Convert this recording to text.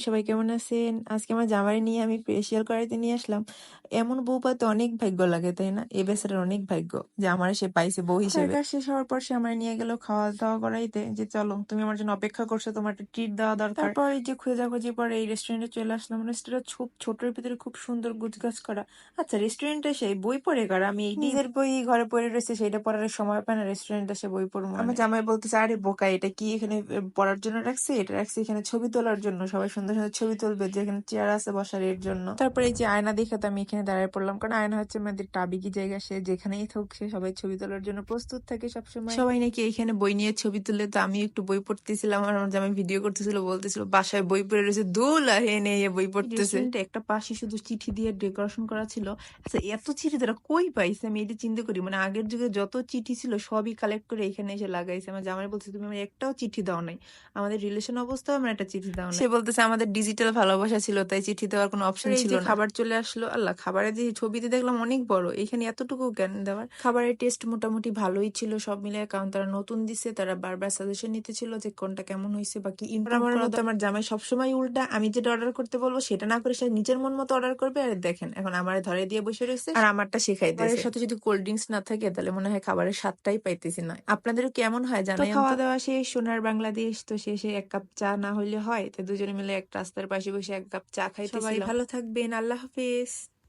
সবাই কেমন আছেন? আজকে আমার জামাইরে নিয়ে আমি ফেসিয়াল করাইতে নিয়ে আসলাম। এমন বউ পাইতে অনেক ভাগ্য লাগে, তাই না? এ বেচারার অনেক ভাগ্য যে আমারে সে পাইছে বউ হিসেবে। কাজ শেষ হওয়ার পর সে আমারে নিয়ে গেল খাওয়া দাওয়া করাইতে, যে চলো তুমি আমার জন্য অপেক্ষা করছো, তোমার একটা ট্রিট দেওয়া দরকার। তারপর এই যে খোঁজাখুঁজি পরে এই রেস্টুরেন্টে চলে আসলাম। রেস্টুরেন্ট খুব ছোটর ভিতরে খুব সুন্দর গুছগাছ করা। আচ্ছা, রেস্টুরেন্টে সেই বই পড়ে কারা? আমি এই নিজের বই ঘরে পড়ে রয়েছে, সেটা পড়ার সময় পায় না, রেস্টুরেন্টে সে বই পড়বো। আমার জামাই বলতেছে, আরে বোকা, এটা কি এখানে পড়ার জন্য রাখছি? এটা রাখছি এখানে ছবি তোলার জন্য, সবাই সুন্দর সুন্দর ছবি তুলবে, যেখানে চেয়ার আছে বসার এর জন্য। তারপরে এই যে আয়না দেখে তো আমি এখানে দাঁড়ায় পড়লাম, কারণ আয়না হচ্ছে আমাদের টাবিকি জায়গা, সে যেখানেই থাকুক সে সবাই ছবি তোলার জন্য প্রস্তুত থাকে সবসময়। সবাই নাকি এখানে বই নিয়ে ছবি তুলে, তো আমি একটু বই পড়তেছিলাম আর আমার জামাই ভিডিও করতেছিল, বলতেছিল বাসায় বই পড়ে রয়েছে, দুল আর এনে বই পড়তেছে। রেস্টুরেন্টে একটা পাশে শুধু চিঠি দিয়ে ডেকোরেশন করা ছিল। আচ্ছা, এত চিঠি তারা কই পাইছে? আমি এটা চিন্তা করি, মানে আগের যুগে যত চিঠি ছিল সবই কালেক্ট করে এখানে এসে লাগাইছে। আমার জামাই বলছে, তুমি আমার একটাও চিঠি দাও নাই, আমাদের রিলেশন অবস্থা আমার একটা চিঠি দাও না। সে বলতেছে আমাদের ডিজিটাল ভালোবাসা ছিল, তাই চিঠি দেওয়ার কোনো অপশন ছিল না। খাবার চলে আসলো, আল্লাহ, খাবারের যে ছবিতে দেখলাম অনেক বড়, এখানে এতটুকু কেন দেওয়ার? খাবারের টেস্ট মোটামুটি ভালোই ছিল সব মিলে, কারণ তারা নতুন দিছে, তারা বারবার সাজেশন নিতে ছিল যে কোনটা কেমন হয়েছে বা কি ইমপ্রুভ করা দরকার। আমার জামাই সবসময় উল্টা, আমি যেটা অর্ডার করতে বলবো সেটা না করে সে নিজের মন মতো অর্ডার করবে। আর দেখেন এখন আমারে ধরে দিয়ে বসে রয়েছে আর আমারটা শেখাই দিয়েছে। খাবারের সাথে যদি কোল্ড ড্রিঙ্কস না থাকে তাহলে মনে হয় খাবারের স্বাদটাই পাইতেছি না। আপনাদেরও কেমন হয় জানাই। তো খাওয়া দাওয়া শেষ, সোনার বাংলাদেশ, তো শেষে এক কাপ চা না হইলে হয়, তো দুজনে মিলে এক রাস্তার পাশে বসে এক কাপ চা খাইতেছিলাম। সবাই ভালো থাকবেন, আল্লাহ হাফেজ।